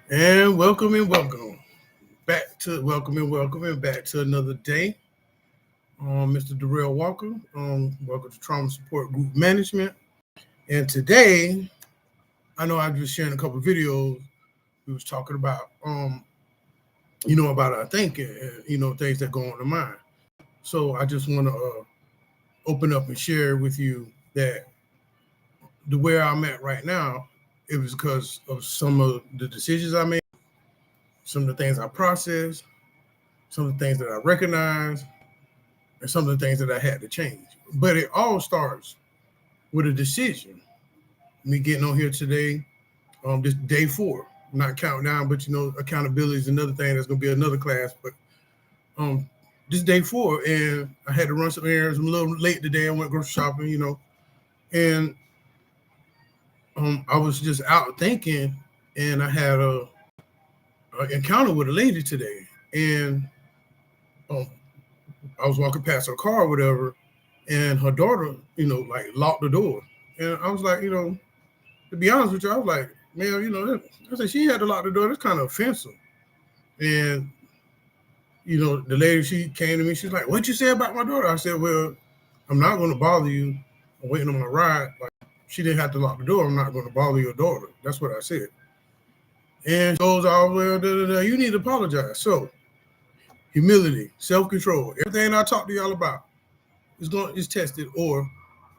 And welcome back to another day. Mr. Darrell Walker. Welcome to Trauma Support Group Management. And today, I know I was sharing a couple of videos. We was talking about, about our thinking, and, things that go on in the mind. So I just want to open up and share with you that the where I'm at right now, it was because of some of the decisions I made, some of the things I processed, some of the things that I recognized, and some of the things that I had to change. But it all starts with a decision. Me getting on here today, this day four, not counting down, but accountability is another thing that's gonna be another class. But um, this day four, and I had to run some errands. I'm a little late today. I went grocery shopping, and I was just out thinking, and I had a encounter with a lady today, and um, I was walking past her car or whatever, and her daughter, like locked the door. And I was like, to be honest with you, I was like, man, I said she had to lock the door. That's kind of offensive. And the lady, she came to me. She's like, "What'd you say about my daughter?" I said, "Well, I'm not going to bother you. I'm waiting on my ride. Like she didn't have to lock the door. I'm not going to bother your daughter." That's what I said. And she goes, "Oh well, you need to apologize." So humility, self control, everything I talked to y'all about is tested or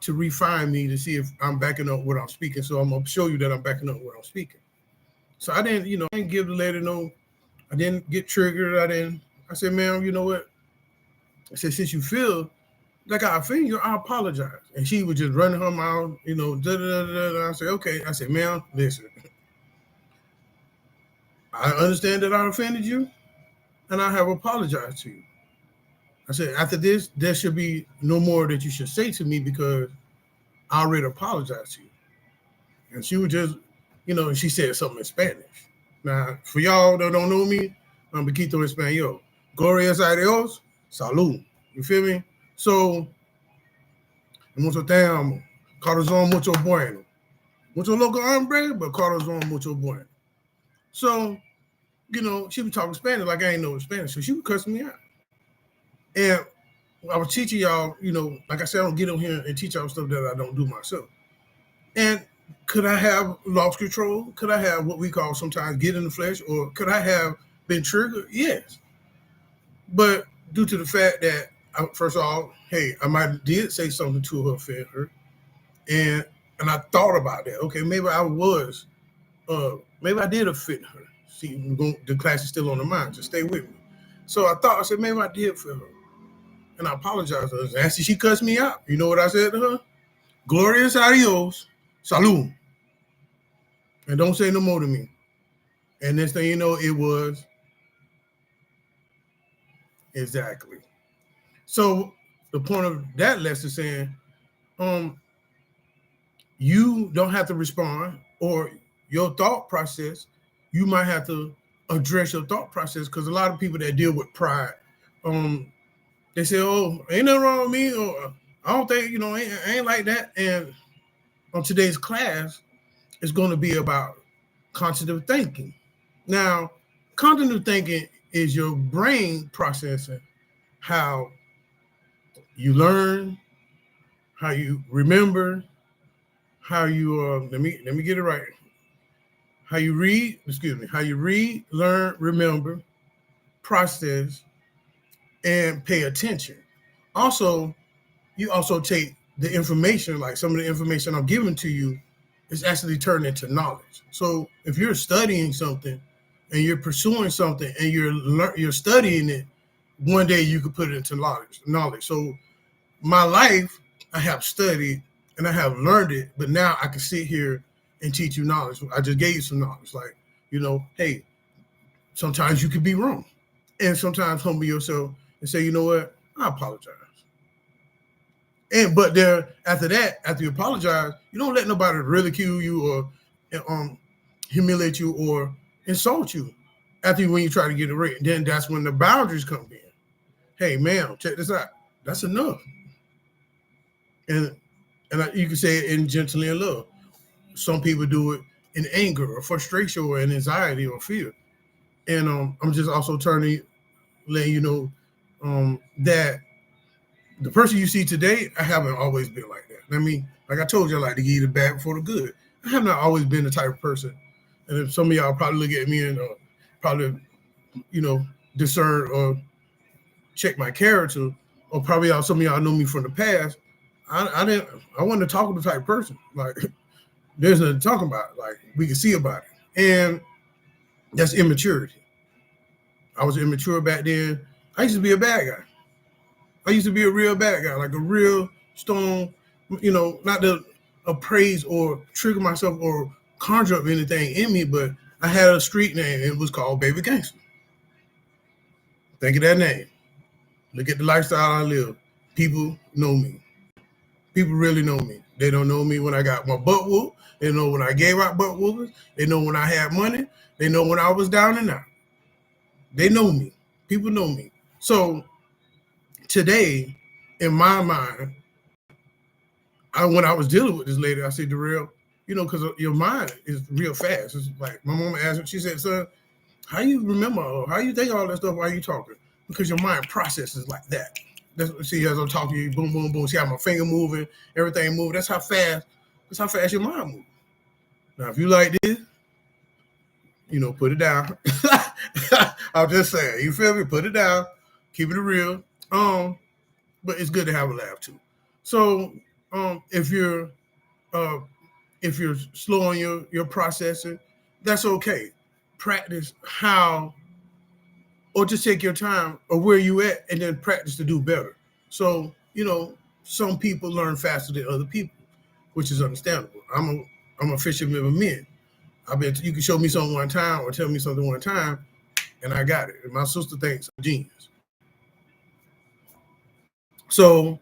to refine me to see if I'm backing up what I'm speaking. So I'm gonna show you that I'm backing up what I'm speaking. So I didn't give the lady no, I didn't get triggered. I said, ma'am, you know what? I said, since you feel like I offend you, I apologize. And she was just running her mouth, da da da da. I said, okay. I said, ma'am, listen, I understand that I offended you and I have apologized to you. I said, after this, there should be no more that you should say to me because I already apologized to you. And she was just, she said something in Spanish. Now, for y'all that don't know me, I'm Bequito Español. Glorias a Dios, salud. You feel me? So, mucho te amo. Corazón mucho bueno. Mucho loco hombre, but corazón mucho bueno. So, she was talking Spanish like I ain't know Spanish. So she was cussing me out. And I was teaching y'all, like I said, I don't get on here and teach y'all stuff that I don't do myself. And could I have lost control? Could I have what we call sometimes get in the flesh? Or could I have been triggered? Yes. But due to the fact that, first of all, hey, I might did say something to her, offend her. And I thought about that. Okay, maybe I did offend her. See, the class is still on the mind. Just stay with me. So I said, maybe I did for her. And I apologized to her. After she cussed me out, you know what I said to her? Glorious adios, salud. And don't say no more to me. And next thing you know, it was exactly. So the point of that lesson saying, um, you don't have to respond or your thought process, you might have to address your thought process because a lot of people that deal with pride, um, they say, "Oh, ain't nothing wrong with me," or "I don't think I ain't like that." And on today's class, it's going to be about cognitive thinking. Now, cognitive thinking is your brain processing how you learn, how you remember, how you let me get it right. How you read, learn, remember, process, and pay attention. Also, you also take the information, like some of the information I'm giving to you, is actually turned into knowledge. So if you're studying something and you're pursuing something and you're studying it, one day you could put it into knowledge. So my life, I have studied and I have learned it, but now I can sit here and teach you knowledge. I just gave you some knowledge, like hey, sometimes you could be wrong, and sometimes humble yourself and say, you know what, I apologize. And but there, after that, after you apologize, you don't let nobody ridicule you or um humiliate you or insult you. When you try to get it right, then that's when the boundaries come in. Hey, ma'am, check this out. That's enough. And you can say it in gently and love. Some people do it in anger or frustration or in anxiety or fear. And I'm just also letting you know that the person you see today, I haven't always been like that. I mean, like I told you, I like to give you the bad before the good. I have not always been the type of person. And if some of y'all probably look at me and probably, discern or check my character, or probably some of y'all know me from the past, I wasn't a talkative type person. Like, there's nothing to talk about. Like, we can see about it. And that's immaturity. I was immature back then. I used to be a bad guy. I used to be a real bad guy, like a real stone, not to appraise or trigger myself or conjure up anything in me, but I had a street name. It was called Baby Gangster. Think of that name. Look at the lifestyle I live. People know me. People really know me. They don't know me when I got my butt whooped. They know when I gave out butt whoopers. They know when I had money. They know when I was down and out. They know me. People know me. So today, in my mind, when I was dealing with this lady, I said, Darrell, because your mind is real fast. It's like my mama asked me, she said, son, how you remember, or how you think all that stuff while you talking? Because your mind processes like that. See, as I'm talking to you, boom, boom, boom. See how my finger moving, everything moving. That's how fast your mind moves. Now, if you like this, put it down. I'm just saying, you feel me? Put it down. Keep it real. But it's good to have a laugh too. So, if you're slow on your processing, that's okay. Practice how, or just take your time or where you at, and then practice to do better. So, some people learn faster than other people, which is understandable. I'm a fisherman of men. I bet you can show me something one time or tell me something one time, and I got it. And my sister thinks I'm a genius. So,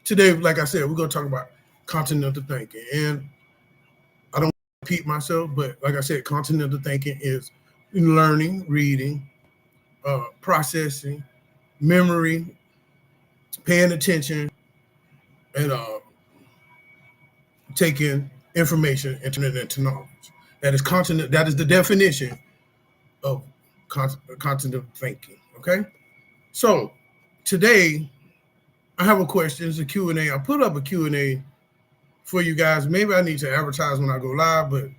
today, like I said, we're going to talk about continental thinking. And I don't repeat myself, but like I said, continental thinking is learning, reading, processing, memory, paying attention, and taking information and turning it into knowledge. That is the definition of continental thinking. Okay? So today, I have a question. It's a Q&A. I put up a Q&A for you guys. Maybe I need to advertise when I go live, but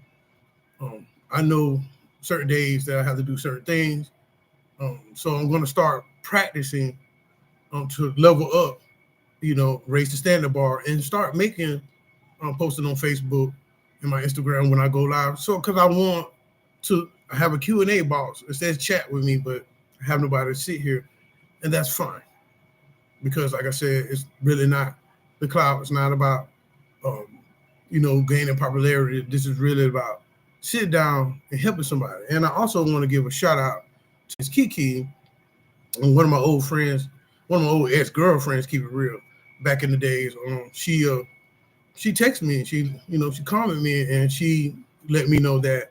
I know certain days that I have to do certain things. So I'm going to start practicing to level up, raise the standard bar, and start making posting on Facebook and my Instagram when I go live. So because I want to have a Q&A box. It says chat with me, but I have nobody to sit here, and that's fine. Because like I said, it's really not the cloud. It's not about, gaining popularity. This is really about sitting down and helping somebody. And I also want to give a shout out to Kiki, and one of my old friends, one of my old ex-girlfriends, keep it real, back in the days. She texted me and she commented me, and she let me know that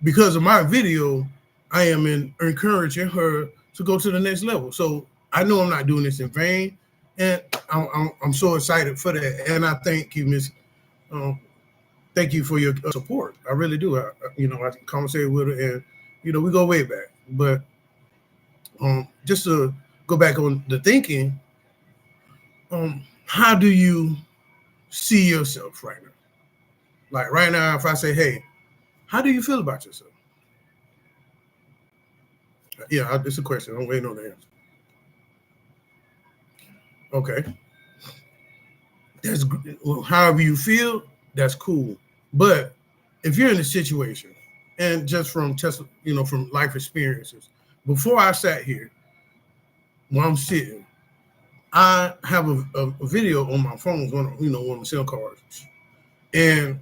because of my video, I am encouraging her to go to the next level. So I know I'm not doing this in vain, and I'm so excited for that. And I thank you, Miss. Thank you for your support. I really do. I conversated with her, and we go way back. But just to go back on the thinking, how do you see yourself right now? Like right now, if I say, "Hey, how do you feel about yourself?" Yeah, it's a question. I'm waiting on the answer. Okay. However you feel, that's cool. But if you're in a situation, and just from from life experiences, before I sat here, while I'm sitting, I have a video on my phone, one of my cell cards, and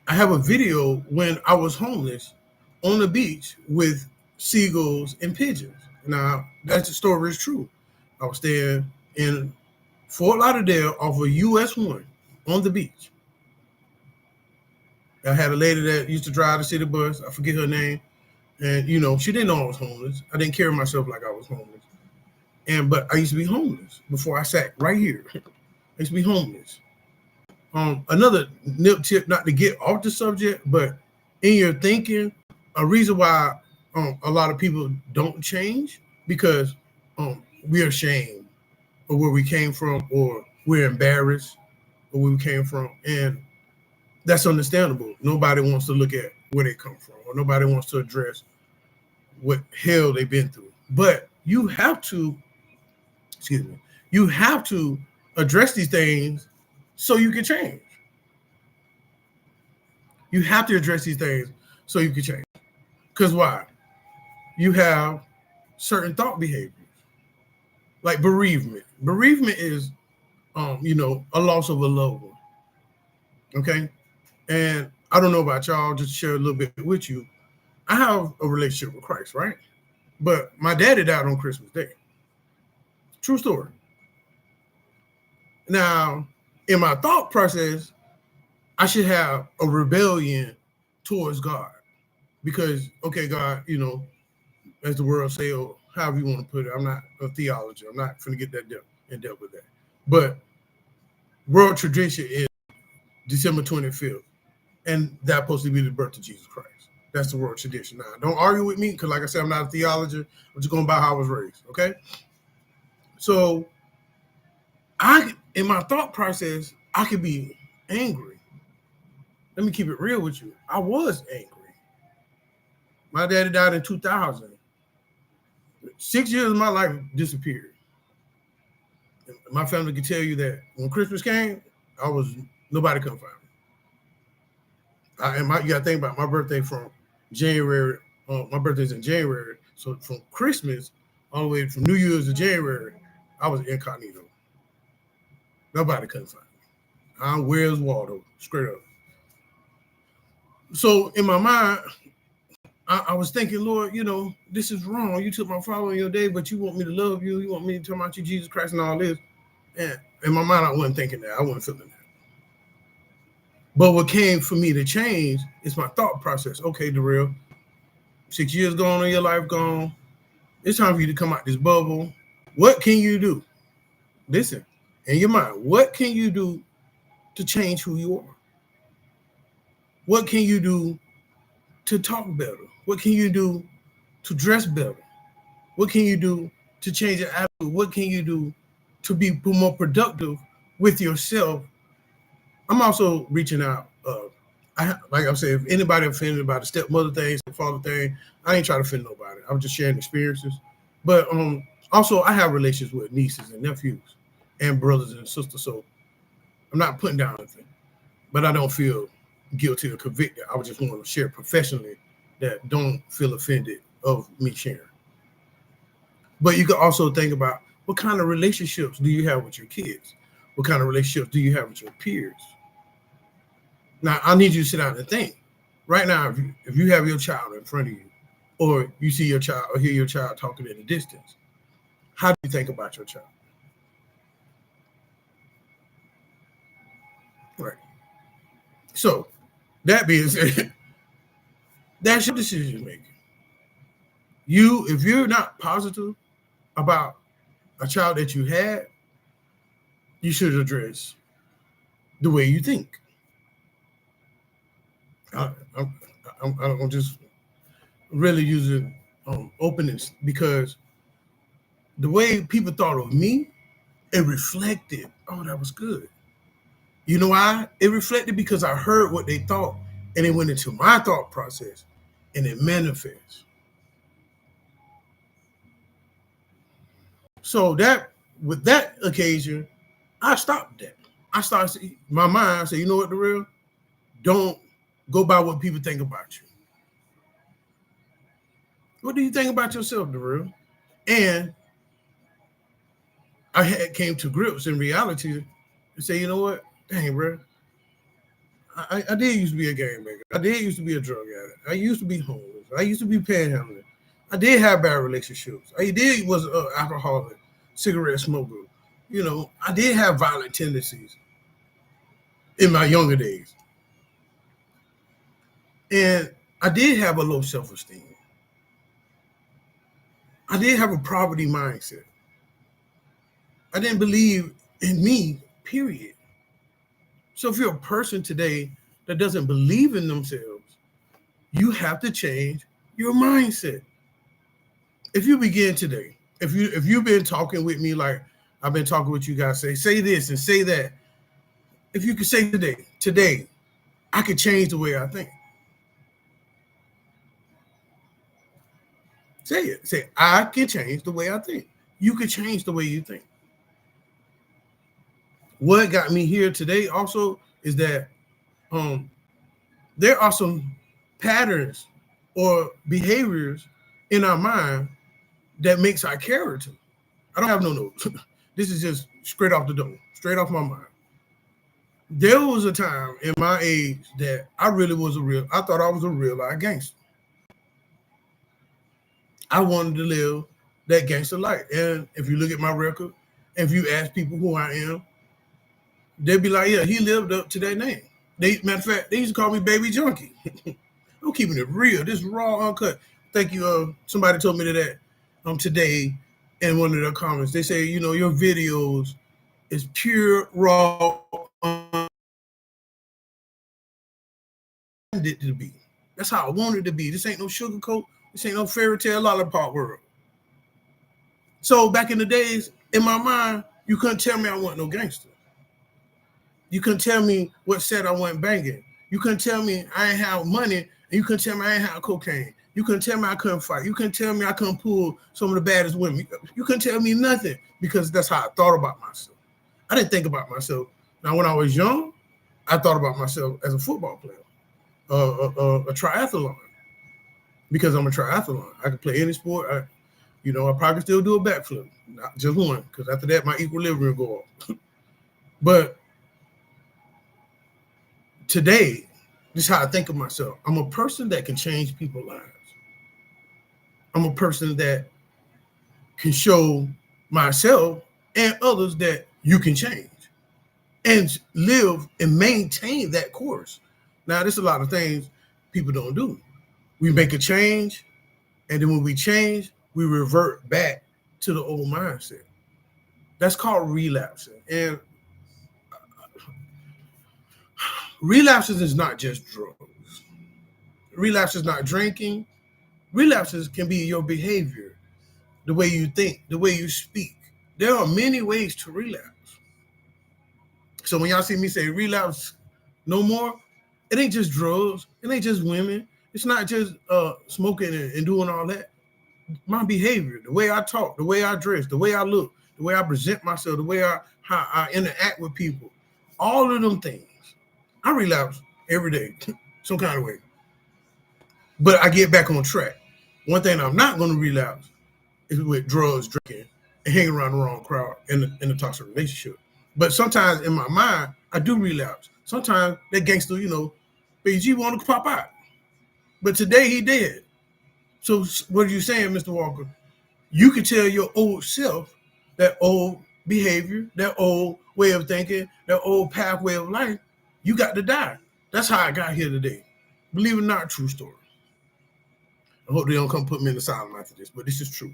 I have a video when I was homeless on the beach with seagulls and pigeons. Now, that story is true. I was staying in Fort Lauderdale off of US 1 on the beach. I had a lady that used to drive the city bus. I forget her name. And, she didn't know I was homeless. I didn't carry myself like I was homeless. But I used to be homeless before I sat right here. I used to be homeless. Another nip tip, not to get off the subject, but in your thinking, a reason why a lot of people don't change because we're ashamed of where we came from, or we're embarrassed of where we came from, and that's understandable. Nobody wants to look at where they come from, or nobody wants to address what hell they've been through. But you have to, you have to address these things so you can change. You have to address these things so you can change. Because why? You have certain thought behaviors, like bereavement. Bereavement is, a loss of a loved one. Okay, and I don't know about y'all. Just to share a little bit with you. I have a relationship with Christ, right? But my daddy died on Christmas Day. True story. Now, in my thought process, I should have a rebellion towards God because, okay, God, as the world say, or however you want to put it, I'm not a theology. I'm not going to get that in depth with that. But world tradition is December 25th, and that's supposed to be the birth of Jesus Christ. That's the world tradition. Now, don't argue with me because, like I said, I'm not a theologian. I'm just going by how I was raised, okay? So, in my thought process, I could be angry. Let me keep it real with you. I was angry. My daddy died in 2000. 6 years of my life disappeared. My family can tell you that when Christmas came, nobody couldn't find me. You got to think about my birthday from January. My birthday's in January, so from Christmas all the way from New Year's to January, I was incognito. Nobody couldn't find me. Where's Waldo? Straight up. So in my mind, I was thinking, Lord, this is wrong. You took my father on your day, but you want me to love you. You want me to talk about you, Jesus Christ, and all this. And in my mind, I wasn't thinking that. I wasn't feeling that. But what came for me to change is my thought process. Okay, Darrell, 6 years gone on your life gone. It's time for you to come out this bubble. What can you do? Listen, in your mind, what can you do to change who you are? What can you do to talk better? What can you do to dress better? What can you do to change your attitude? What can you do to be more productive with yourself? I'm also reaching out. Like I said, if anybody offended about the stepmother thing, stepfather thing, I ain't trying to offend nobody. I'm just sharing experiences. But also, I have relations with nieces and nephews and brothers and sisters. So I'm not putting down anything. But I don't feel guilty or convicted. I just want to share professionally that don't feel offended of me sharing. But you can also think about what kind of relationships do you have with your kids? What kind of relationships do you have with your peers? Now, I need you to sit down and think. Right now, if you have your child in front of you, or you see your child or hear your child talking at a distance, how do you think about your child? Right. So, that being said, that's your decision making. If you're not positive about a child that you had, you should address the way you think. I'm just really using openness because the way people thought of me, it reflected, oh, that was good. You know why? It reflected because I heard what they thought and it went into my thought process and it manifests. So with that occasion, I stopped that. I started my mind say, you know what, Darrell? Don't go by what people think about you. What do you think about yourself, Darrell? And I came to grips in reality and say, you know what? Dang, bro. I did used to be a gang maker. I did used to be a drug addict. I used to be homeless. I used to be panhandling. I did have bad relationships. I did was an alcoholic, cigarette smoker. I did have violent tendencies in my younger days. And I did have a low self-esteem. I did have a poverty mindset. I didn't believe in me, period. So if you're a person today that doesn't believe in themselves, you have to change your mindset. If you begin today, if you've been talking with me like I've been talking with you guys, say this and say that. If you could say today, I could change the way I think. Say it. Say, I can change the way I think. You can change the way you think. What got me here today also is that there are some patterns or behaviors in our mind that makes our character. I don't have no notes. This is just straight off the dome, straight off my mind. There was a time in my age that I thought I was a real life gangster. I wanted to live that gangster life. And if you look at my record, if you ask people who I am, they'd be like, yeah, he lived up to that name. Matter of fact, they used to call me Baby Junkie. I'm keeping it real. This is raw, uncut. Thank you. Somebody told me that today in one of their comments. They say, your videos is pure, raw, it to be. That's how I wanted it to be. This ain't no sugarcoat. This ain't no fairy tale lollipop world. So back in the days, in my mind, you couldn't tell me I wasn't no gangster. You couldn't tell me what set I wasn't banging. You couldn't tell me I ain't have money, and you couldn't tell me I ain't have cocaine. You couldn't tell me I couldn't fight. You couldn't tell me I couldn't pull some of the baddest women. You couldn't tell me nothing because that's how I thought about myself. I didn't think about myself. Now, when I was young, I thought about myself as a football player, a triathlon, because I'm a triathlon. I can play any sport. I probably still do a backflip, not just one, because after that, my equilibrium go off. But today, this is how I think of myself. I'm a person that can change people's lives. I'm a person that can show myself and others that you can change and live and maintain that course. Now, there's a lot of things people don't do. We make a change, and then when we change, we revert back to the old mindset. That's called relapsing. And relapses is not just drugs. Relapses is not drinking. Relapses can be your behavior, the way you think, the way you speak. There are many ways to relapse. So when y'all see me say relapse no more, it ain't just drugs. It ain't just women. It's not just smoking and doing all that. My behavior, the way I talk, the way I dress, the way I look, the way I present myself, the way how I interact with people, all of them things. I relapse every day, some kind of way. But I get back on track. One thing I'm not going to relapse is with drugs, drinking, and hanging around the wrong crowd in a toxic relationship. But sometimes in my mind, I do relapse. Sometimes that gangster, BG want to pop out. But today he dead. So what are you saying, Mr. Walker? You can tell your old self that old behavior, that old way of thinking, that old pathway of life, you got to die. That's how I got here today. Believe it or not, true story. I hope they don't come put me in the asylum after this, but this is true.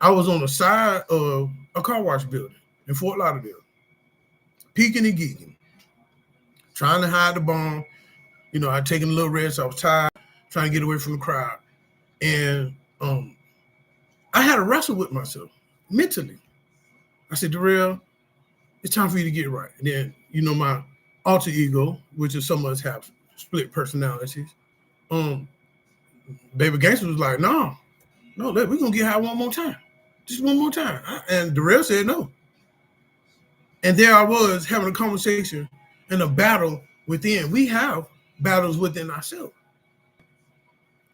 I was on the side of a car wash building in Fort Lauderdale, peeking and geeking, trying to hide the bomb. I'd taken a little rest. I was tired, trying to get away from the crowd. And I had to wrestle with myself mentally. I said, Darrell, it's time for you to get right. And then, my alter ego, which is some of us have split personalities. Baby Gangster was like, no, we're going to get high one more time. Just one more time. And Darrell said no. And there I was having a conversation and a battle within. We have battles within ourselves.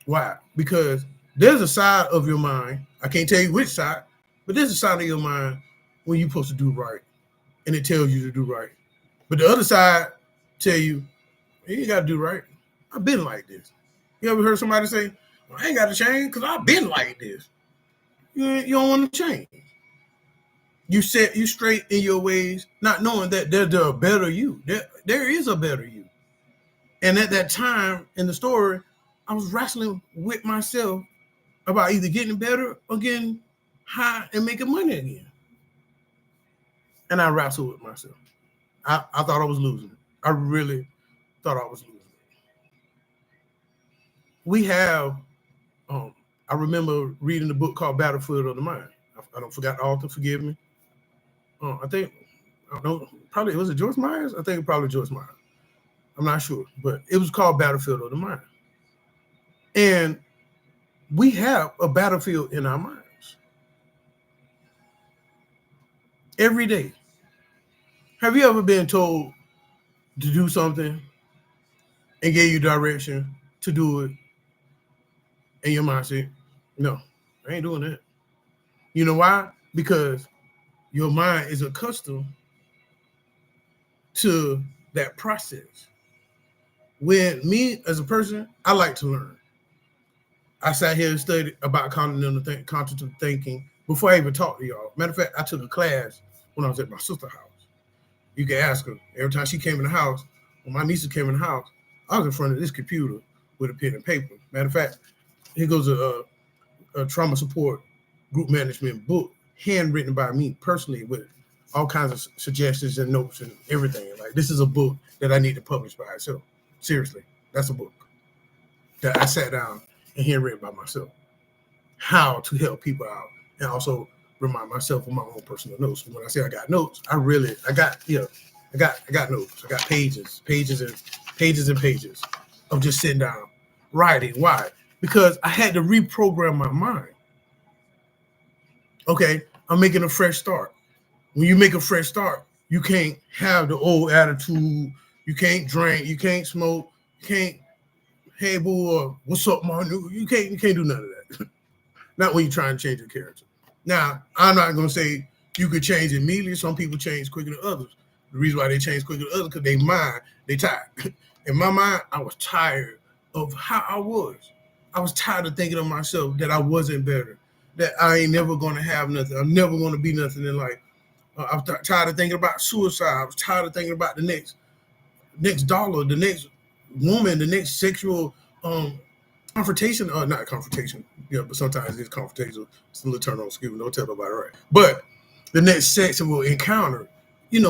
Why? Because there's a side of your mind, I can't tell you which side, but there's a side of your mind when you're supposed to do right, and it tells you to do right. But the other side tell you, you ain't got to do right. I've been like this. You ever heard somebody say, well, I ain't got to change because I've been like this. You don't want to change. You set you straight in your ways, not knowing that there's a better you. There is a better you. And at that time in the story, I was wrestling with myself about either getting better or getting high and making money again. And I wrestled with myself. I thought I was losing. I really thought I was losing. We have, I remember reading the book called Battlefield of the Mind. I don't forgot the author, forgive me. I think, I don't know, probably, was it Joyce Myers? I think it probably Joyce Myers. I'm not sure, but it was called Battlefield of the Mind. And we have a battlefield in our minds every day. Have you ever been told to do something and gave you direction to do it, and your mind said, no, I ain't doing that? You know why? Because your mind is accustomed to that process. When me as a person, I like to learn. I sat here and studied about cognitive thinking before I even talked to y'all. Matter of fact, I took a class when I was at my sister's house. You can ask her. Every time she came in the house, when my nieces came in the house, I was in front of this computer with a pen and paper. Matter of fact, here goes a trauma support group management book, handwritten by me personally, with all kinds of suggestions and notes and everything. Like, this is a book that I need to publish by itself. Seriously, that's a book that I sat down and handwritten by myself. How to help people out, and also remind myself of my own personal notes. When I say I got notes, I got notes. I got pages and pages of just sitting down writing. Why? Because I had to reprogram my mind. Okay, I'm making a fresh start. When you make a fresh start, you can't have the old attitude. You can't drink. You can't smoke. You can't, hey boy, what's up, man? You can't do none of that. Not when you're trying to change your character. Now, I'm not going to say you could change immediately. Some people change quicker than others. The reason why they change quicker than others because they mind, they tired. In my mind, I was tired of how I was. I was tired of thinking of myself that I wasn't better, that I ain't never going to have nothing. I'm never going to be nothing in life. I was tired of thinking about suicide. I was tired of thinking about the next dollar, the next woman, the next sexual confrontation, not confrontation, yeah, but sometimes it's confrontation. It's a little turn on, excuse me, don't tell nobody, right? But the next sexual encounter,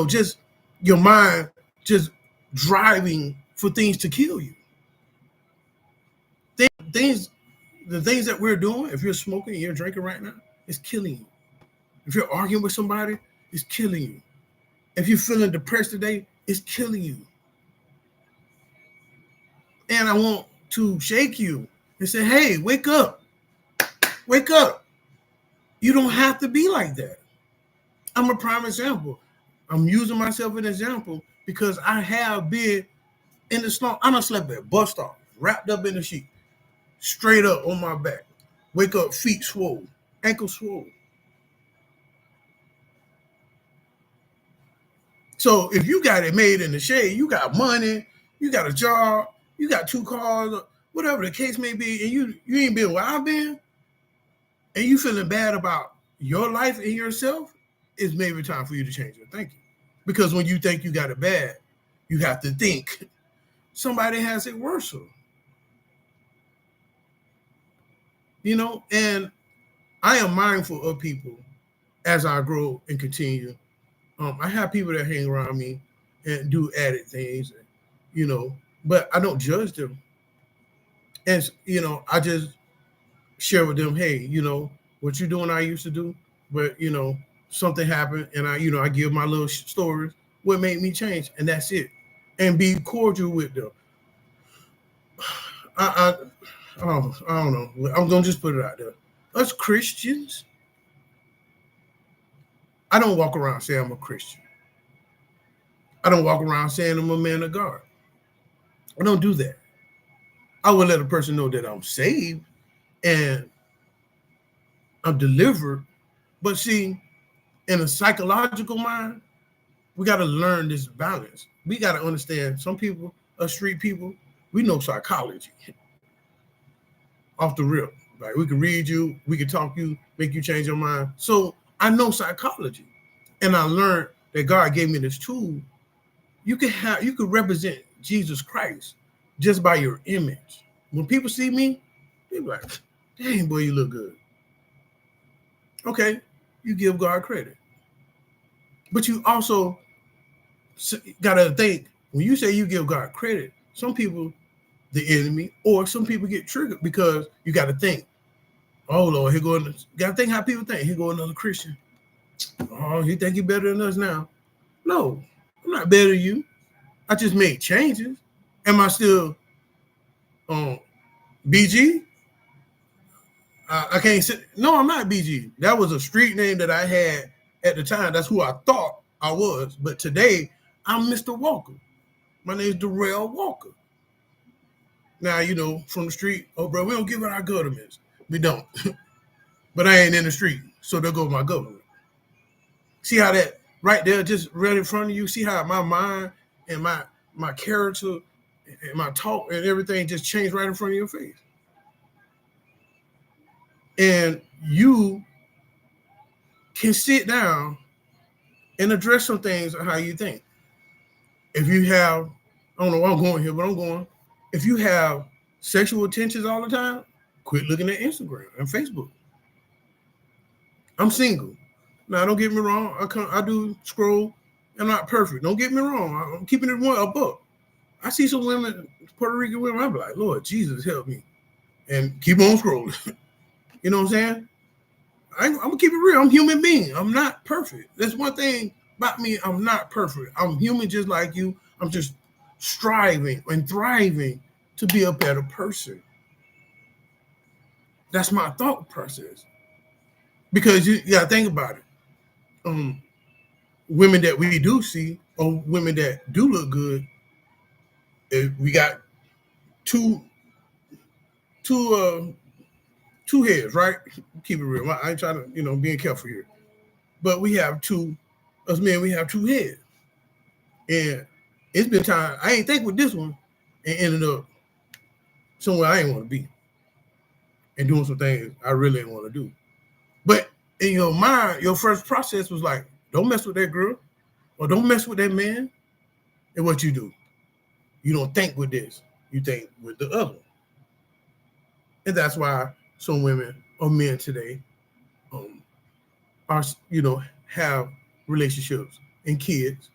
just your mind just driving for things to kill you. Things, the things that we're doing, if you're smoking and you're drinking right now, it's killing you. If you're arguing with somebody, it's killing you. If you're feeling depressed today, it's killing you. And I want to shake you and say, hey, wake up. Wake up. You don't have to be like that. I'm a prime example. I'm using myself as an example because I have been in the slump. I done slept at bus stop, wrapped up in the sheet, straight up on my back. Wake up, feet swole, ankle swole. So if you got it made in the shade, you got money, you got a job, you got 2 cars, whatever the case may be, and you ain't been where I've been, and you feeling bad about your life and yourself, it's maybe time for you to change your thinking. Because when you think you got it bad, you have to think somebody has it worse. And I am mindful of people as I grow and continue. I have people that hang around me and do added things, but I don't judge them. And, I just share with them, hey, what you're doing, I used to do, but, something happened and I give my little stories, what made me change, and that's it. And be cordial with them. I don't know. I'm going to just put it out there. Us Christians, I don't walk around saying I'm a Christian. I don't walk around saying I'm a man of God. I don't do that. I would let a person know that I'm saved and I'm delivered. But see, in a psychological mind, we got to learn this balance. We got to understand some people, us street people, we know psychology off the rip. Like, we can read you, we can talk you, make you change your mind. So I know psychology, and I learned that God gave me this tool. You could represent Jesus Christ just by your image. When people see me, they be like, dang, boy, you look good. Okay, you give God credit. But you also gotta think, when you say you give God credit, some people, the enemy, or some people get triggered because you got to think, oh Lord, here going, got to think how people think. Here go another Christian. Oh, he think he better than us now. No, I'm not better than you. I just made changes. Am I still BG? I can't say, no, I'm not BG. That was a street name that I had at the time. That's who I thought I was. But today, I'm Mr. Walker. My name is Darrell Walker. Now, you know, from the street, oh, bro, we don't give out our governments. We don't. But I ain't in the street, so there goes my government. See how that right there, just right in front of you, see how my mind and my character and my talk and everything just changed right in front of your face. And you can sit down and address some things on how you think. If you have, I don't know where I'm going here, but I'm going. If you have sexual attentions all the time, quit looking at Instagram and Facebook. I'm single. Now, don't get me wrong. I do scroll. I'm not perfect. Don't get me wrong. I'm keeping it one a buck. I see some women, Puerto Rican women, I'm like, Lord Jesus, help me. And keep on scrolling. You know what I'm saying? I'm going to keep it real. I'm a human being. I'm not perfect. That's one thing about me. I'm not perfect. I'm human just like you. I'm just striving and thriving to be a better person. That's my thought process. Because you got to think about it. Women that we do see, or women that do look good, we got two heads, right? Keep it real. I ain't trying to, being careful here. But we have us men, we have two heads. And it's been time, I ain't think with this one and ended up somewhere I ain't want to be and doing some things I really didn't want to do. But in your mind, your first process was like, don't mess with that girl or don't mess with that man. And what you do, you don't think with this, you think with the other. And that's why some women or men today are, have relationships and kids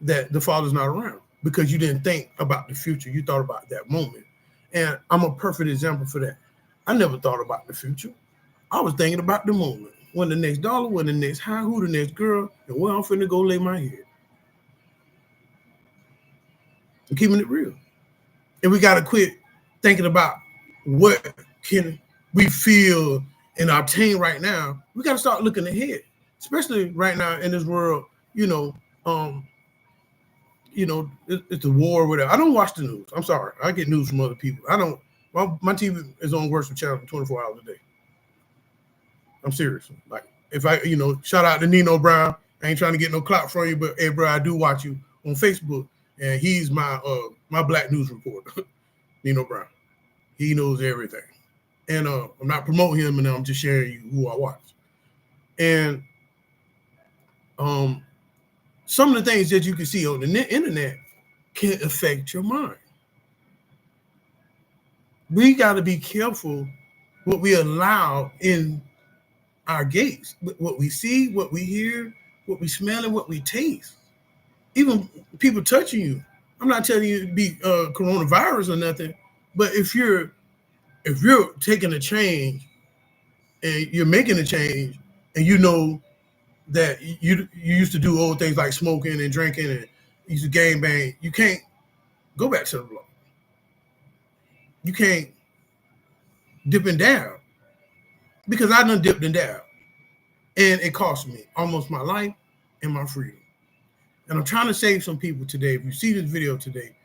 that the father's not around because you didn't think about the future. You thought about that moment. And I'm a perfect example for that. I never thought about the future. I was thinking about the moment. When the next dollar, when the next high, who the next girl, and where I'm finna go lay my head. I'm keeping it real. And we got to quit thinking about what can we feel and obtain right now. We got to start looking ahead, especially right now in this world, it's a war or whatever. I don't watch the news. I'm sorry. I get news from other people. I don't. My TV is on worship channel 24 hours a day. I'm serious. Like, if I, shout out to Nino Brown. I ain't trying to get no clout from you, but hey, bro, I do watch you on Facebook, and he's my black news reporter, Nino Brown. He knows everything, and I'm not promoting him, and I'm just sharing you who I watch. And some of the things that you can see on the internet can affect your mind. We got to be careful what we allow in our gates, what we see, what we hear, what we smell, and what we taste. Even people touching you. I'm not telling you to be coronavirus or nothing, but if you're taking a change and you're making a change, and you know that you used to do old things like smoking and drinking and you used to gang bang, you can't go back to the block. You can't dip and dab because I done dipped and dab. And it cost me almost my life and my freedom. And I'm trying to save some people today. If you see this video today,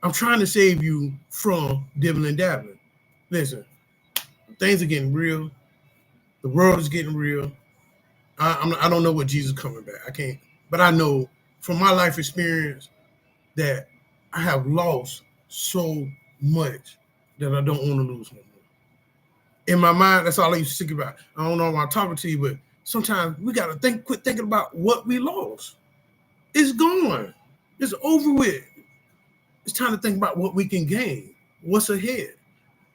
I'm trying to save you from dibbling and dabbling. Listen, things are getting real. The world is getting real. I don't know what Jesus is coming back. I can't. But I know from my life experience that I have lost so much that I don't want to lose no more. In my mind, that's all I used to think about. I don't know why I'm talking to you, but sometimes we got to quit thinking about what we lost. It's gone. It's over with. It's time to think about what we can gain. What's ahead?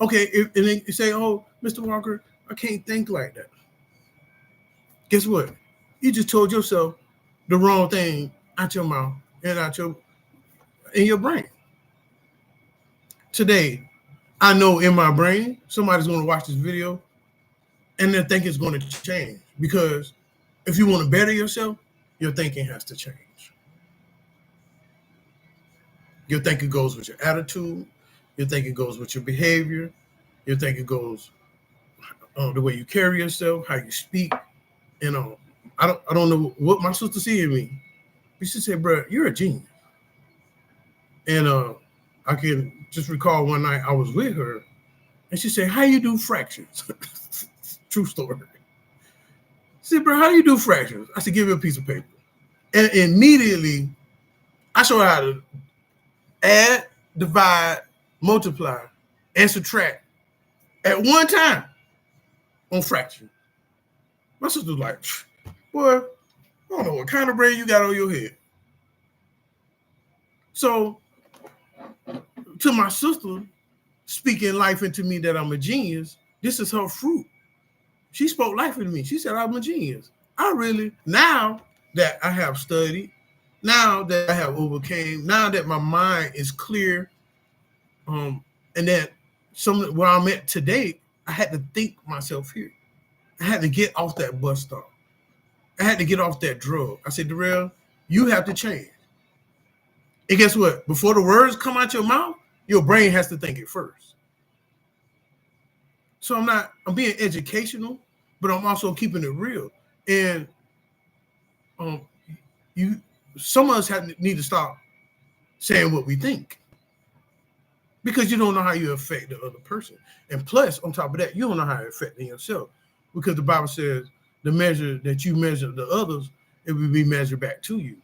Okay, and then you say, oh, Mr. Walker, I can't think like that. Guess what? You just told yourself the wrong thing out your mouth and in your brain. Today, I know in my brain somebody's going to watch this video and they think it's going to change, because if you want to better yourself, your thinking has to change. Your thinking goes with your attitude. Your thinking goes with your behavior. Your thinking goes the way you carry yourself, how you speak. I don't know what my sister see in me. She said, "Bro, you're a genius." And I can just recall one night I was with her, and she said, "How you do fractions?" True story. She said, "Bro, how do you do fractions?" I said, "Give me a piece of paper." And immediately, I showed her how to add, divide, multiply, and subtract at one time on fraction. My sister was like, "Boy, I don't know what kind of brain you got on your head." So, to my sister speaking life into me that I'm a genius, this is her fruit. She spoke life into me. She said I'm a genius. Now that I have studied, now that I have overcame, now that my mind is clear, and that where I'm at today, I had to think myself here. I had to get off that bus stop. I had to get off that drug. I said, Darrell, you have to change. And guess what? Before the words come out your mouth, your brain has to think it first. So I'm being educational, but I'm also keeping it real. And some of us need to stop saying what we think, because you don't know how you affect the other person. And plus, on top of that, you don't know how it affects yourself, because the Bible says the measure that you measure the others, it will be measured back to you.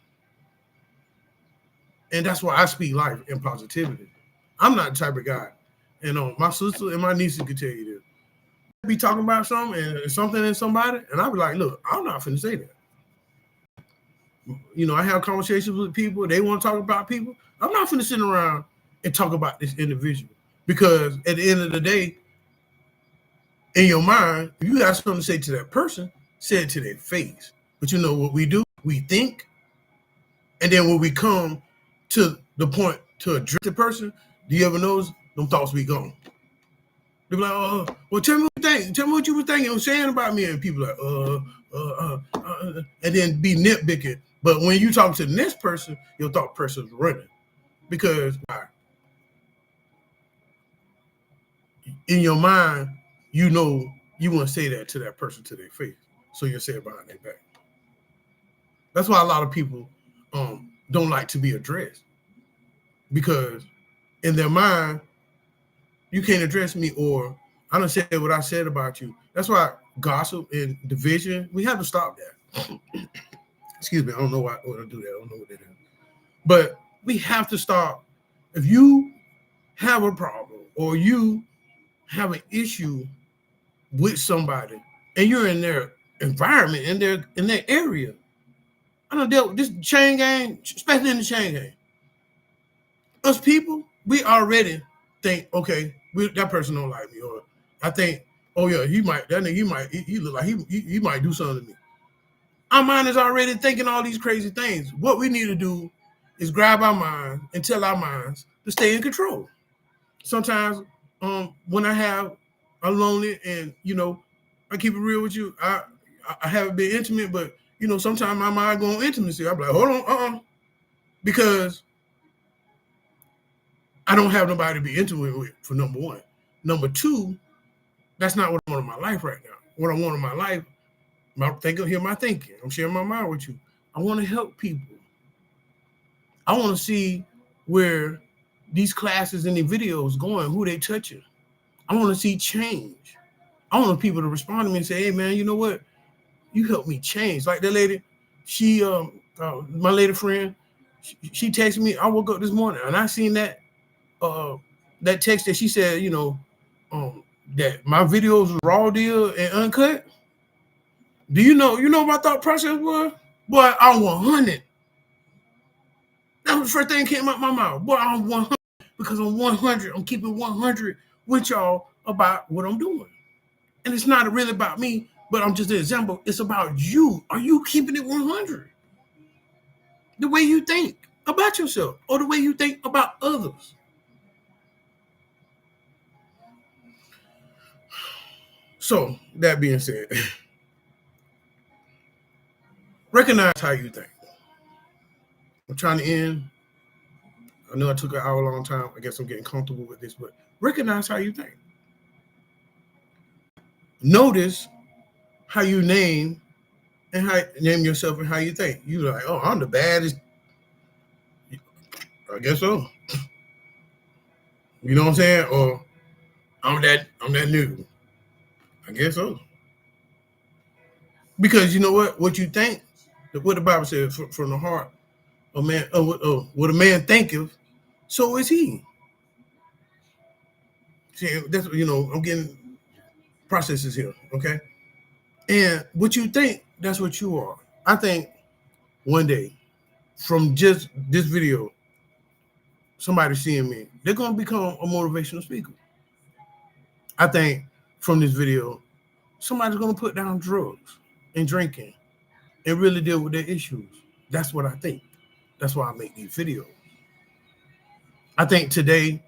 And that's why I speak life and positivity. I'm not the type of guy. And my sister and my nieces can tell you this. Be talking about something and something in somebody, and I'll be like, look, I'm not finna say that. I have conversations with people. They want to talk about people. I'm not finna sit around and talk about this individual, because at the end of the day, in your mind, if you got something to say to that person, say it to their face. But you know what we do? We think, and then when we come to the point to address the person, do you ever notice them thoughts be gone? They be like, well, tell me what you think. Tell me what you were thinking or saying about me. And people like, and then be nitpicking. But when you talk to the next person, your thought person's running. Because in your mind, you know you want to say that to that person to their face. So you'll say it behind their back. That's why a lot of people don't like to be addressed. Because in their mind, you can't address me, or I don't say what I said about you. That's why gossip and division, we have to stop that. Excuse me, I don't know why I do that. I don't know what that is. But we have to stop. If you have a problem or you have an issue with somebody and you're in their environment, in their area, I don't deal with this chain gang, especially in the chain gang. Us people, we already think, okay, that person don't like me, or I think, oh yeah, he look like he might do something to me. Our mind is already thinking all these crazy things. What we need to do is grab our mind and tell our minds to stay in control. Sometimes when I'm lonely, and I keep it real with you, I haven't been intimate, but sometimes my mind go on intimacy. I'm like, hold on, because I don't have nobody to be intimate with, for number one. Number two, that's not what I want in my life right now. What I want in my life, hear my thinking. I'm sharing my mind with you. I want to help people. I want to see where these classes and the videos going, who they touching. I want to see change. I want people to respond to me and say, hey man, you know what? You helped me change. Like that lady, she, my lady friend, she texted me. I woke up this morning and I seen that text that she said, that my videos was raw deal and uncut. Do you know my thought process was? Boy, I'm 100. That was the first thing that came out my mouth. Boy, I'm 100 because I'm 100. I'm keeping 100 with y'all about what I'm doing. And it's not really about me, but I'm just an example. It's about you. Are you keeping it 100? the way you think about yourself or the way you think about others. So, that being said, recognize how you think. I'm trying to end. I know I took an hour long time. I guess I'm getting comfortable with this, but recognize how you think. Notice how you name yourself and how you think. You like, oh, I'm the baddest. I guess so. You know what I'm saying? Or I'm that new. I guess so. Because you know what you think, what the Bible says, from the heart, what a man thinketh, so is he. See, that's I'm getting processes here, okay? And what you think, that's what you are. I think one day, from just this video, somebody seeing me, they're gonna become a motivational speaker. I think from this video, somebody's gonna put down drugs and drinking and really deal with their issues. That's what I think. That's why I make these videos. I think today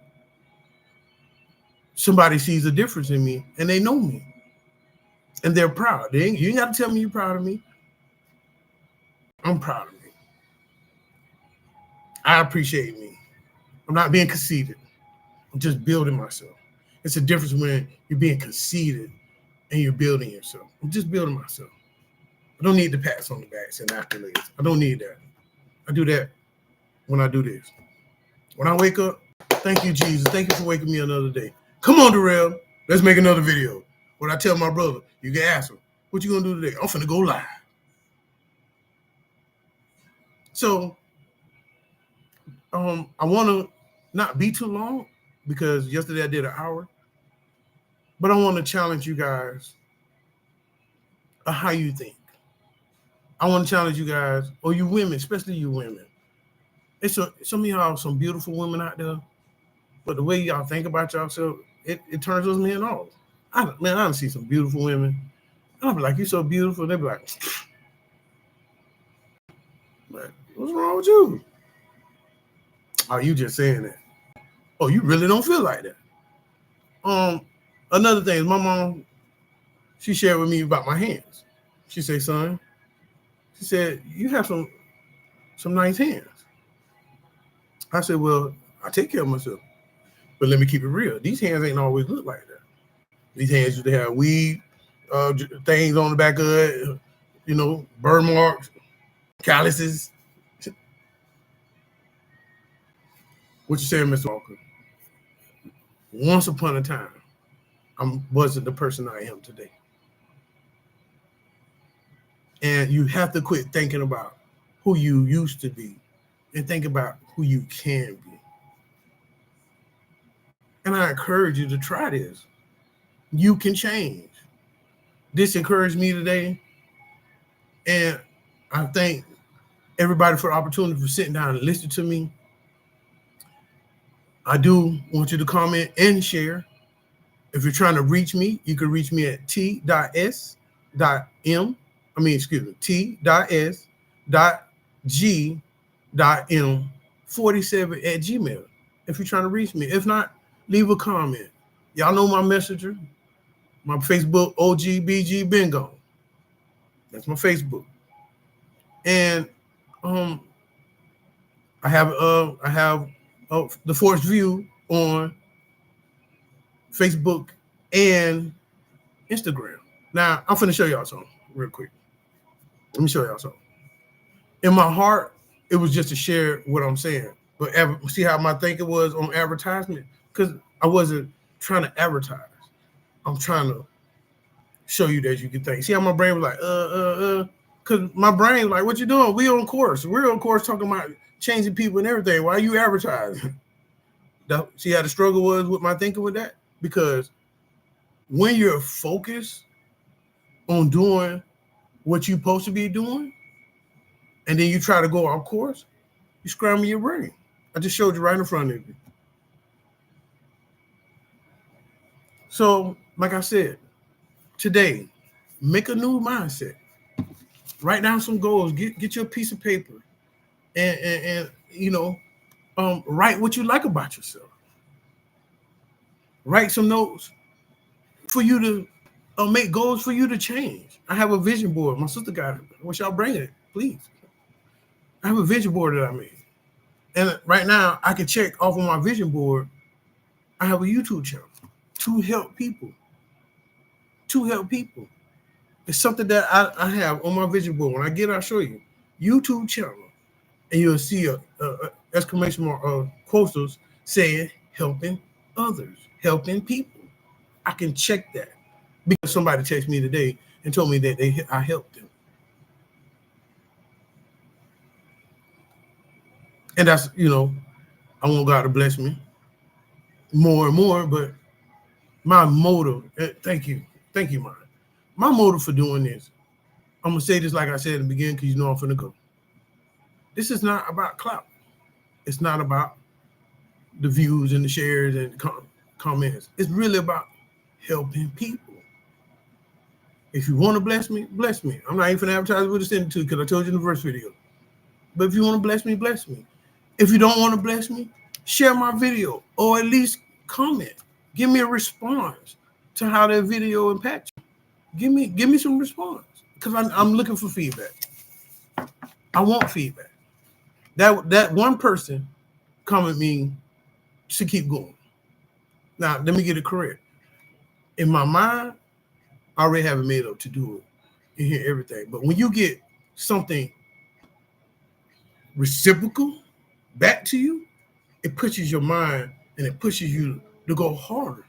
somebody sees a difference in me and they know me and they're proud. You ain't got to tell me you're proud of me. I'm proud of me. I appreciate me. I'm not being conceited. I'm just building myself. It's a difference when you're being conceited and you're building yourself. I'm just building myself. I don't need the pats on the backs and accolades. I don't need that. I do that when I do this. When I wake up, thank you, Jesus. Thank you for waking me another day. Come on, Darrell. Let's make another video. When I tell my brother, you can ask him, what you gonna do today? I'm finna go live. So, I want to not be too long because yesterday I did an hour, but I want to challenge you guys of how you think. I want to challenge you guys, or you women, especially you women. It's some of y'all, some beautiful women out there, but the way y'all think about yourself, it turns those men off. I don't see some beautiful women. I'll be like, you're so beautiful. They be like, what's wrong with you? Oh, you just saying that. Oh, you really don't feel like that. Another thing is my mom, she shared with me about my hands. She said, son, she said, you have some nice hands. I said, well, I take care of myself. But let me keep it real. These hands ain't always look like that. These hands used to have weed things on the back of it, burn marks, calluses. What you saying, Mr. Walker? Once upon a time, I wasn't the person I am today. And you have to quit thinking about who you used to be and think about who you can be. And I encourage you to try this. You can change. This encouraged me today. And I thank everybody for the opportunity for sitting down and listening to me. I do want you to comment and share. If you're trying to reach me, you can reach me at t.s.g.m47@gmail. If you're trying to reach me. If not, leave a comment. Y'all know my messenger, my Facebook, OGBG Bingo. That's my Facebook. And I have the Forced View on Facebook and Instagram. Now, I'm finna show y'all something real quick. Let me show y'all something. In my heart, it was just to share what I'm saying. But see how my thinking was on advertisement? Because I wasn't trying to advertise. I'm trying to show you that you can think. See how my brain was like, because my brain was like, what you doing? We're on course talking about changing people and everything. Why are you advertising? See how the struggle was with my thinking with that? Because when you're focused on doing what you're supposed to be doing, and then you try to go off course, you scramble your brain. I just showed you right in front of you. So, like I said, today, make a new mindset. Write down some goals. Get you a piece of paper. and you know, write what you like about yourself. Write some notes for you to make goals for you to change. I have a vision board. My sister got it. I wish y'all bring it, please. I have a vision board that I made. And right now, I can check off on my vision board. I have a YouTube channel to help people. To help people. It's something that I have on my vision board. When I get, I'll show you. YouTube channel. And you'll see a exclamation mark quotes saying helping others, helping people. I can check that because somebody texted me today and told me that I helped them. And that's, I want God to bless me more and more, but my motive, thank you, Mike. My motive for doing this, I'm going to say this like I said in the beginning because you know I'm finna go. This is not about clout. It's not about the views and the shares and comments. It's really about helping people. If you want to bless me, bless me. I'm not even finna advertise what to send it to because I told you in the first video. But if you want to bless me, bless me. If you don't want to bless me, share my video or at least comment. Give me a response to how that video impacts you. Give me some response because I'm looking for feedback. I want feedback. That one person comment me to keep going. Now, let me get it correct. In my mind, I already have it made up to do it and hear everything. But when you get something reciprocal back to you, it pushes your mind and it pushes you to go harder.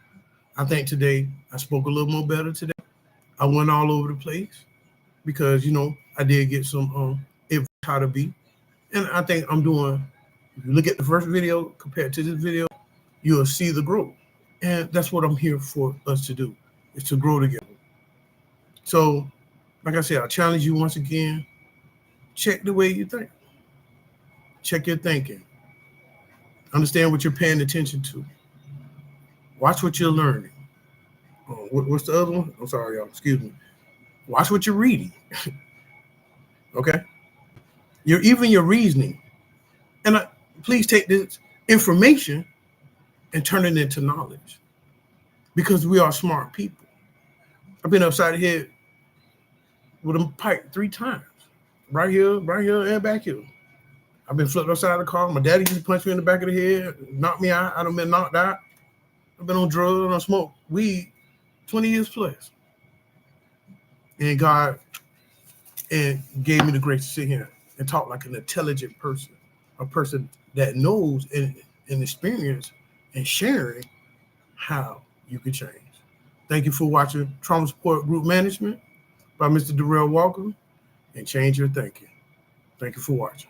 I think today I spoke a little more better today. I went all over the place because, I did get some advice how to be. And I think I'm doing, if you look at the first video compared to this video, you'll see the growth. And that's what I'm here for us to do, is to grow together. So, like I said, I challenge you once again, check the way you think. Check your thinking. Understand what you're paying attention to. Watch what you're learning. What's the other one? I'm sorry, y'all. Excuse me. Watch what you're reading. Okay? Your reasoning. And please take this information and turn it into knowledge. Because we are smart people. I've been upside the head with a pipe 3 times. Right here, and back here. I've been flipped upside the car. My daddy used to punch me in the back of the head, knock me out. I done been knocked out. I've been on drugs, on smoke weed 20 years plus. And God gave me the grace to sit here and talk like an intelligent person, a person that knows and experience and sharing how you can change. Thank you for watching Trauma Support Group Management by Mr. Darrell Walker, and change your thinking. Thank you for watching.